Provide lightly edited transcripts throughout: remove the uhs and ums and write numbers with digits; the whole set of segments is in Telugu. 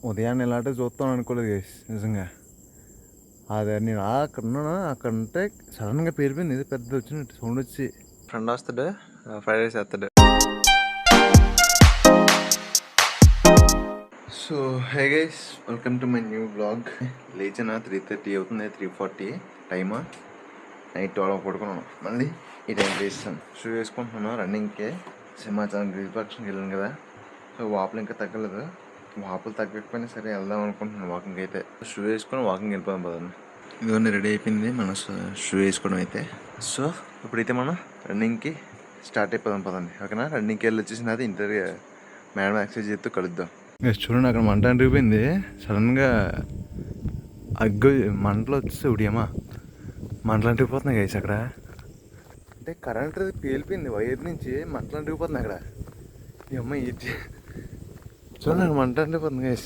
ఉదయాన్నే ఇలాంటివి చూస్తాం అనుకోలేదు గైస్ నిజంగా. అదే నేను అక్కడ ఉన్నాను, అక్కడ ఉంటే సడన్గా పేరిపోయింది, ఏదో పెద్ద వచ్చినట్టు సౌండ్ వచ్చి. ఫ్రెండ్ వస్తాడు, ఫ్రైడ్ రైస్ వేస్తాడు. So hey guys, welcome to my new blog. లేచిన 3:30 అవుతుంది, 3:40 టైమ్. నైట్ 12 పడుకున్నాను, మళ్ళీ ఈ టైం వేస్తాను. షూ వేసుకుంటున్నాను రన్నింగ్కి. సింహాచలం గిరిపక్షంకి వెళ్ళాను కదా, సో వాపులు ఇంకా తగ్గలేదు. వాపులు తగ్గకపోయినా సరే వెళ్దాం అనుకుంటున్నాను వాకింగ్ అయితే. షూ వేసుకొని వాకింగ్ వెళ్ళిపోదాం పదండి. ఇవన్నీ రెడీ అయిపోయింది మన షూ వేసుకోవడం అయితే. సో ఇప్పుడైతే మనం రన్నింగ్కి స్టార్ట్ అయిపోదాం పదండి, ఓకేనా? రన్నింగ్కి వెళ్ళి వచ్చేసిన అది ఇంటర్వ్యూ మేడం ఎక్సర్సైజ్ చేస్తూ కలుద్దాం. చూడండి అక్కడ మంట అంటిపోయింది సడన్గా. అగ్గు మంటలు వచ్చేసి ఉడియమ్మా, మంటలు అంటిపోతున్నాయి గైస్ అక్కడ. అంటే కరెంట్ పేలిపోయింది వైర్ నుంచి, మంటలు అంటిపోతున్నాయి అక్కడ. ఈ అమ్మాయి ఏంటి చూడండి అక్కడ మంట అంటిపోతుంది గైస్.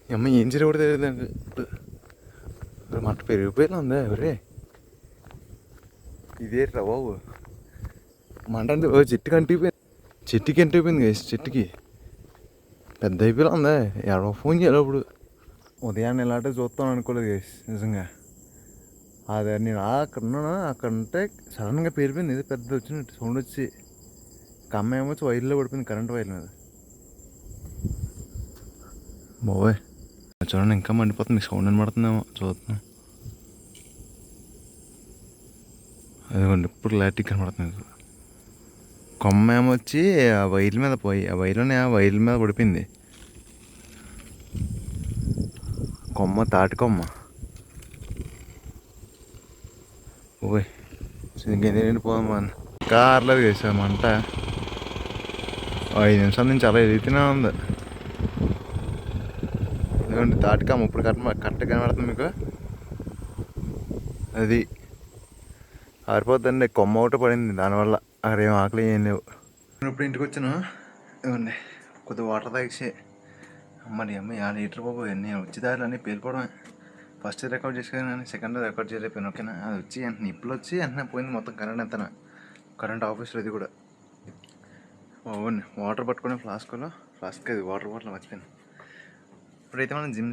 ఈ అమ్మాయి ఏం చేయడం కూడా తెలియదు. మంట పెరిగిపోయేలా ఉందా ఎవరే? ఇదేట్రా బాబు, మంట అంటే చెట్టుకి అంటిపోయింది, చెట్టుకి అంటిపోయింది గైస్. చెట్టుకి పెద్ద అయిపోయేలా ఉందా. ఎవరో ఫోన్ చేయాలి అప్పుడు. ఉదయాన్నే ఇలాంటివి చూస్తాం అనుకోలేదు గైస్ నిజంగా. అదే నేను అక్కడ ఉన్నాను, అక్కడ ఉంటే సడన్గా పేరిపోయింది, ఏదో పెద్ద వచ్చినట్టు సౌండ్ వచ్చి. కమ్మ ఏమొచ్చి వైర్లో పడిపోయింది, కరెంట్ వైర్ మీద. బాబోయ్ చూడండి ఇంకా మండిపోతుంది, మీకు సౌండ్ వినపడుతుందేమో చూస్తున్నాం. అదిగోండి ఇప్పుడు క్లారిటీగా కనపడుతుంది. కొమ్మ ఏమొచ్చి ఆ వైర్ల మీద పోయి, ఆ వైర్ల మీద పడిపోయింది. కొమ్మ తాటి కొమ్మ. ఓయ్ ఇంకెన్ని పోదామా, ఇంకా ఆరలేదు కదా మంట. 5 నిమిషాల నుంచి అలా ఎదుగుతూనే ఉంది. ఎందుకంటే తాటికమ్మ ఇప్పుడు కరెక్ట్ కనబడుతుంది మీకు. అది ఆరిపోద్దండి, కొమ్మ ఒకటి పడింది దానివల్ల. అక్కడ ఏం ఆకలి ఏం లేవు. నేను ఇప్పుడు ఇంటికి వచ్చాను, ఇవ్వండి కొద్దిగా వాటర్ తాగిసి. అమ్మడి అమ్మ 5 లీటర్ బాబు, నేను వచ్చి దారిలో అన్నీ పేలిపోవడమే. ఫస్ట్ రికార్డ్ చేసుకుని సెకండ్ రికార్డ్ చేయలేకపోయాను, ఓకేనా? అది వచ్చి వెంటనే ఇప్పుడు వచ్చి వెంటనే పోయింది మొత్తం కరెంట్ అంతా. కరెంట్ ఆఫీస్లో ఇది కూడా. అవును వాటర్ పట్టుకునే ఫ్లాస్క్ అది వాటర్ బాటిల్ మర్చిపోయాను. ఇప్పుడైతే మనం జిమ్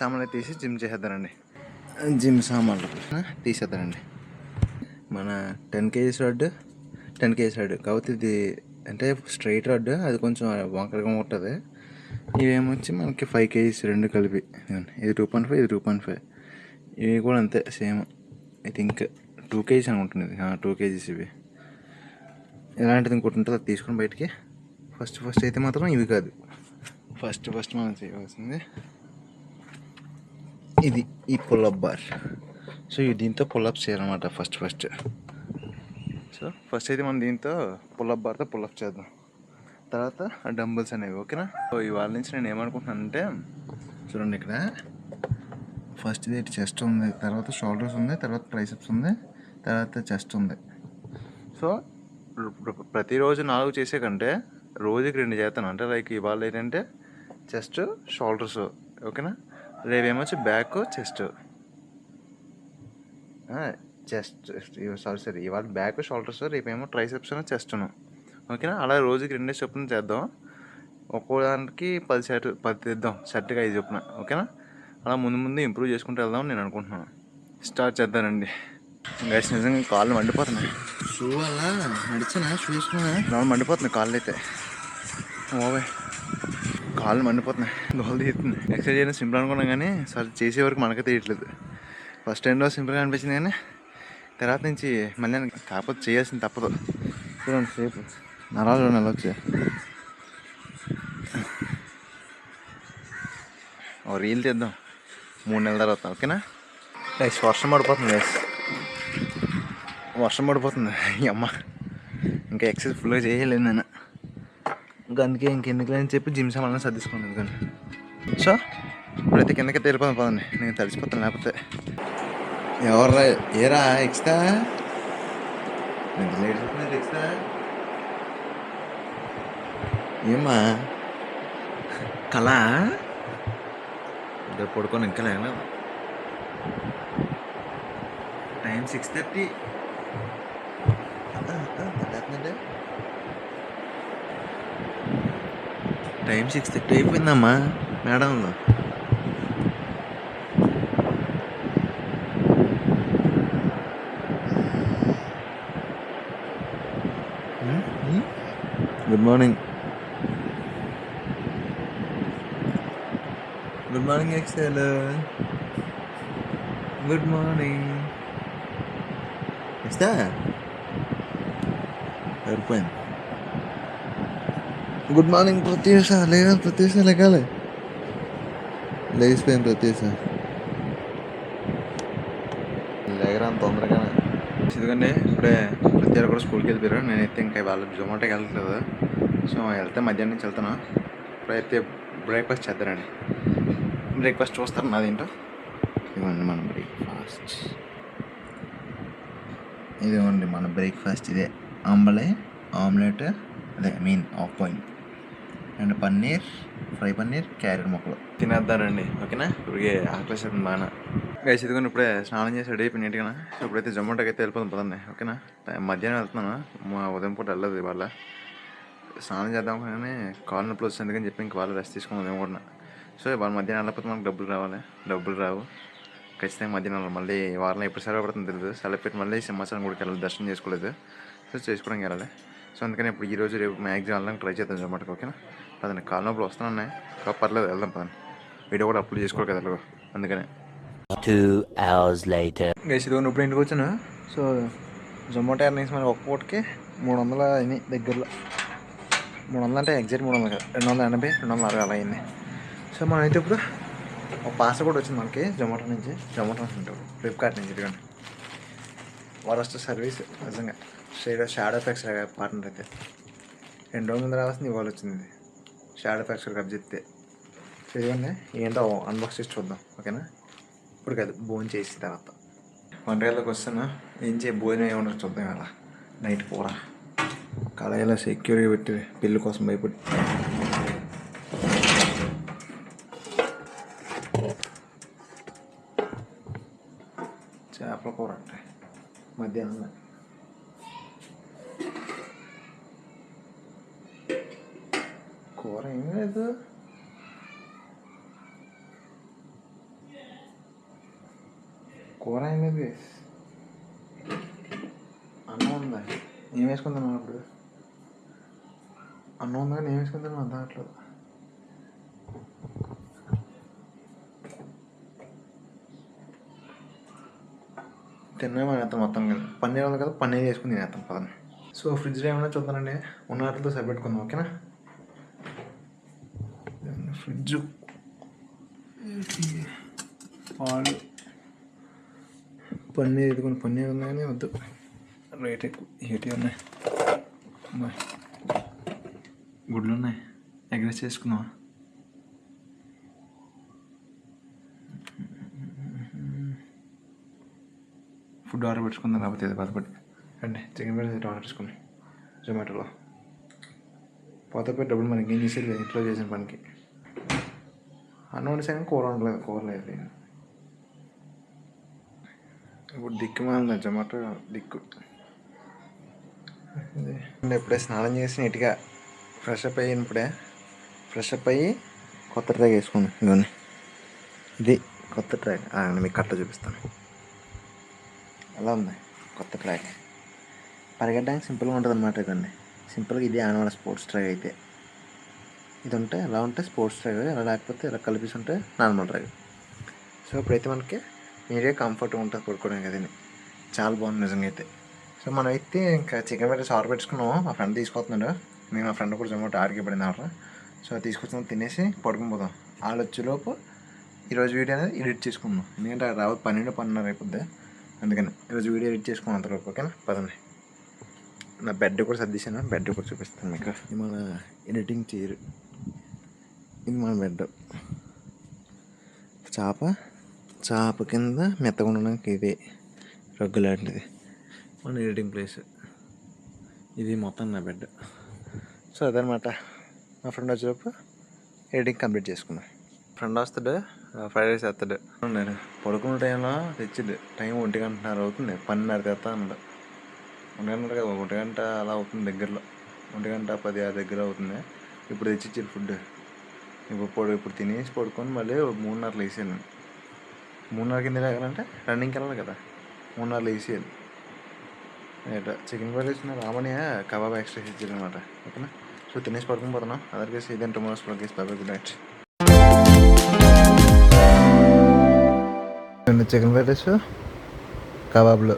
సామాన్లు తీసి జిమ్ చేసేద్దానండి. జిమ్ సామాన్లు తీసేద్దానండి. మన 10 kgs రాడ్, 10 kgs రాడ్ కాబట్టి ఇది అంటే స్ట్రైట్ రాడ్, అది కొంచెం వంకరగా ఉంటుంది. ఇవేమొచ్చి మనకి 5 kgs రెండు కలిపి. ఇది 2.5, ఇది 2.5. ఇవి కూడా అంతే సేమ్. ఐ థింక్ 2 kgs అనుకుంటుంది ఇది. 2 kgs ఇవి. ఇలాంటిది ఇంకోటి ఉంటుంది, అది తీసుకొని బయటికి. ఫస్ట్ అయితే మాత్రం ఇవి కాదు. ఫస్ట్ మనం చేయవలసింది ఇది, ఈ పుల్అప్ బార్. సో దీంతో పుల్అప్స్ చేయాలన్నమాట ఫస్ట్. సో ఫస్ట్ అయితే మనం దీంతో పుల్అప్ బార్తో పుల్అప్ చేద్దాం, తర్వాత డంబుల్స్ అనేవి, ఓకేనా? సో ఇవాళ నుంచి నేను ఏమనుకుంటున్నానంటే, చూడండి ఇక్కడ ఫస్ట్ ఇది చెస్ట్ ఉంది, తర్వాత షోల్డర్స్ ఉంది, తర్వాత ట్రైసెప్స్ ఉంది, తర్వాత చెస్ట్ ఉంది. సో ప్రతిరోజు 4 చేసే కంటే రోజుకి 2 చేస్తాను. అంటే లైక్ ఇవాళ ఏంటంటే చెస్ట్ షోల్డర్స్, ఓకేనా? రేపేమొచ్చి బ్యాక్ చెస్ట్ సారీ ఇవాళ బ్యాక్ షోల్డర్స్, రేపేమో ట్రైసెప్స్ చెస్ట్ను, ఓకేనా? అలా రోజుకి 2 చొప్పున చేద్దాం. ఒక్కో దానికి 10 తెద్దాం, షర్ట్కి 5 చొప్పున, ఓకేనా? అలా ముందు ఇంప్రూవ్ చేసుకుంటూ వెళ్దాం నేను అనుకుంటున్నాను. స్టార్ట్ చేద్దానండి. గైస్ నిజంగా కాళ్ళు మండిపోతున్నాయి. షూ అలా నడిచానా, షూ వేసుకున్నా మండిపోతున్నాయి కాళ్ళు అయితే. ఓవే కాళ్ళు మండిపోతున్నాయి, దోలు తీరుతుంది. ఎక్సర్సైజ్ చేయడం సింపుల్ అనుకున్నాం కానీ సార్ చేసే వరకు మనకే తీయట్లేదు. ఫస్ట్ టైంలో సింపుల్గా అనిపించింది కానీ తర్వాత నుంచి మళ్ళీ కాకపోతే చేయాల్సింది తప్పదు. చూడండి సేపు నరాలు వచ్చాయి. ఓ రీల్ తీద్దాం 3 నెలల తర్వాత, ఓకేనా? గైస్ వర్షం పడిపోతుంది ఈ అమ్మ. ఇంకా ఎక్సర్సైజ్ ఫుల్గా చేయలేదు నేను, ఇంకా అందుకే ఇంకెందుకు అని చెప్పి జిమ్ సామాన్లు సర్దిసుకోండి ఎందుకని. సో ఇప్పుడైతే కిందకి వెళ్ళిపోదాం పదండి, నేను తడిసిపోతాను లేకపోతే. ఎవర్రా ఏరా ఎక్స్తా ఎక్స్తా ఏమ్మా కళ ఇద్దరు పడుకొని ఇంకా లేనా? టైం 6:30. టైం 6:30 అయిపోయిందమ్మా మేడంలో. Good morning. గుడ్ మార్నింగ్ ఎక్సెల్. Good morning. ఇస్తా సరిపోయింది. Good morning Pratyusha. లేగా ప్రత్యూష లేకాలి. లేచిపోయింది ప్రత్యూష. లేకరా తొందరగానే. ఎందుకంటే ఇప్పుడే ప్రతి కూడా స్కూల్కి వెళ్ళిపోయారు. నేనైతే ఇంకా వాళ్ళకి జొమాటోకి వెళ్ళట్లేదు. సో వెళ్తే మధ్యాహ్నం నుంచి వెళ్తాను. ఇప్పుడైతే బ్రేక్ఫాస్ట్ చేద్దారండి. బ్రేక్ఫాస్ట్ చూస్తారు నాదేంటో. ఇవ్వండి మన బ్రేక్ఫాస్ట్. ఇదిగోండి మన బ్రేక్ఫాస్ట్. ఇదే ఆమ్లెట్ అదే half point and paneer, fry paneer, carrot ముక్కలు తినేద్దానండి. ఓకేనా? ఇప్పటికే ఆకలేసేది బాగా. గైస్ ఇదిగోండి ఇప్పుడే స్నానం చేసి రెడీ అయిపోయి నీట్గా. సో ఇప్పుడైతే జొమాటోకి అయితే వెళ్ళిపోతాం పదండి. ఓకేనా? మధ్యాహ్నం వెళ్తున్నాను. మా ఉదయం పూట వెళ్ళదు ఇవాళ. స్నానం చేద్దాం కానీ కాలు నొప్పులు వస్తుంది అని చెప్పి ఇంక వాళ్ళు రెస్ట్ తీసుకుని ఉదయం కూడా. సో ఇవాళ మధ్యాహ్నం వెళ్ళకపోతే మనకు డబ్బులు రావు. ఖచ్చితంగా మధ్యాహ్నం మళ్ళీ వారంలో ఎప్పుడు సెలవు పడుతుందో తెలియదు. సెలవు పెట్టి మళ్ళీ సింహాచలం గుడికి వెళ్ళాలి. దర్శనం చేసుకోలేదు. సో చేసుకోవడానికి వెళ్ళాలి. సో అందుకని ఇప్పుడు ఈరోజు రేపు మ్యాక్సిమం వెళ్ళడానికి ట్రై చేద్దాం జొమాటోకి. ఓకేనా? పదండి. కాలు నొప్పులు వస్తున్నాయి. పర్లేదు వెళ్దాం పదండి. వీడియో కూడా అప్లోడ్ చేసుకోవాలి కదా ఎలాగో అందుకనే. 2 hours later. గైస్ ఇదిగో ఇప్పుడు ఇంటికి వచ్చాను. సో జొమాటో ఎర్నింగ్స్ మనకి ఒక్క పూటకి 300 అయినాయి దగ్గరలో. 300 అంటే ఎగ్జాక్ట్ 300 కాదు, 280, 260 అలా అయింది. సో మనం అయితే ఇప్పుడు ఒక పార్సల్ కూడా వచ్చింది మనకి జొమాటో అంటారు ఫ్లిప్కార్ట్ నుంచి. ఇదిగోండి వరస్ట్ సర్వీస్ నిజంగా. షాడో ఎఫెక్ట్స్ పార్ట్నర్ అయితే 2 రోజుల ముందు రావాల్సింది ఇవాళ వచ్చింది. ఇది షాడో ఎఫెక్ట్స్ కప్ చెప్తే. సో ఇదిగోండి ఏంటో అన్బాక్స్ చేసి చూద్దాం. ఓకేనా? ఇప్పుడు కాదు, భోజనం చేసిన తర్వాత. వంటగదిలోకి వస్తాను. భోజనం ఏమన్నా చూద్దాం. అలా నైట్ కూర కళాయిలో సెక్యూరిటీ పెట్టి పెళ్ళి కోసం భయపడి. చేపల కూర అంటే మధ్యాహ్నం కూర ఏం లేదు. కూర ఏం లేదు. అన్నం ఉందా? ఏం వేసుకుంటున్నాను అప్పుడు? అన్నం ఉందా? నేను వేసుకుంటున్నాను అంత అట్లా. తిన్నామని వేస్తాం మొత్తం కదా. పన్నీర్ ఉంది కదా, పన్నీర్ వేసుకుని తినేస్తాం పదండి. సో ఫ్రిడ్జ్లో ఏమైనా చూద్దానండి. ఉన్న వాటితో సరిపెట్టుకుందాం. ఓకేనా? ఫ్రిడ్జ్ పాలు పన్నీర్ ఎదుగుని పన్నీర్ ఉన్నాయని వద్దు, రేట్ ఎక్కువ. ఏటి ఉన్నాయి, గుడ్లు ఉన్నాయి. ఎగ్రెస్ చేసుకుందామా? ఫుడ్ ఆర్డర్ పెట్టుకుందాం లేకపోతే ఇది బాధపడి అండి. చికెన్ బిర్యానీ ఆర్డర్ చేసుకున్నాం జొమాటోలో. పోతే పోయి డబ్బులు మనకి ఏం చేసేది ఇంట్లో చేసిన పనికి. అన్నం వండిసాను, కూర ఉండలేదు. కూర లేదు. ఇప్పుడు దిక్కు మాలింది జొమాటో దిక్కు. ఇప్పుడే స్నానం చేసి నీట్గా ఫ్రెష్ అప్ అయ్యి కొత్త ట్రాక్ వేసుకున్నాను. ఇవన్నీ ఇది కొత్త ట్రాక్. మీకు కట్ట చూపిస్తాను. ఎలా ఉంది కొత్త ట్రాక్? పరిగెట్టడానికి సింపుల్గా ఉంటుంది అన్నమాట. ఇదండి సింపుల్గా ఇది ఆనవాళ్ళ స్పోర్ట్స్ ట్రాక్. అయితే ఇది ఉంటే ఎలా ఉంటే స్పోర్ట్స్ ట్రాక్, ఎలా లేకపోతే ఇలా కలిపి ఉంటే నార్మల్ ట్రాక్. సో ఇప్పుడైతే మనకి నీట్గా కంఫర్ట్గా ఉంటుంది పడుకోవడానికి. అది చాలా బాగుంది నిజంగా అయితే. సో మనం అయితే ఇంకా చికెన్ బిర్యానీ ఆర్డర్ పెట్టుకున్నాము. మా ఫ్రెండ్ తీసుకొస్తున్నాడు. నేను మా ఫ్రెండ్ కూడా జొమాటో ఆర్డర్ పడింది ఆర్డర్. సో తీసుకొచ్చిన తినేసి పడుకుని పోదాం. వాళ్ళు వచ్చేలోపు ఈరోజు వీడియో అనేది ఎడిట్ చేసుకున్నాం. ఎందుకంటే రావు 12:30 అయిపోద్ది. అందుకని ఈరోజు వీడియో ఎడిట్ చేసుకున్నాం అంతలోపు. ఓకేనా? పదండి. నా బెడ్ కూడా సర్దిశాను. బెడ్ కూడా చూపిస్తాను మీకు. ఇది మన ఎడిటింగ్ చైర్. ఇది మన బెడ్. చాప కింద మెత్తగా ఉండడానికి ఇది రగ్గు లాంటిది. మన ఎడిటింగ్ ప్లేస్ ఇది. మొత్తం నా బెడ్. సో అదనమాట. మా ఫ్రెండ్ వచ్చేటప్పుడు ఎడిటింగ్ కంప్లీట్ చేసుకున్నాను. ఫ్రెండ్ వస్తాడు, ఫ్రైడ్ రైస్ వేస్తాడు. నేను పడుకున్న టైంలో తెచ్చిడు. టైం 1:30 అవుతుంది. 12:30 తెస్తా అన్నాడు. 1:30 కదా, 1 గంట అలా అవుతుంది దగ్గరలో. 1:10 దగ్గర అవుతుంది. ఇప్పుడు తెచ్చిచ్చాడు ఫుడ్. ఇప్పుడు తినేసి పడుకొని మళ్ళీ 3:30 లేసాను. 3:30 కింద లేగాలంటే రన్నింగ్కి వెళ్ళాలి కదా, 3:30 లేసాను. చికెన్ ఫ్రైడ్ రైస్ రామణ్య కబాబ్ ఎక్స్ట్రా ఇచ్చారు అనమాట. ఓకేనా, సో తినేసి పడుకొని పోతున్నాం. అదర్కేసి ఇదంటే మోస్ట్ బాగా good night. Chicken fried rice కబాబ్లు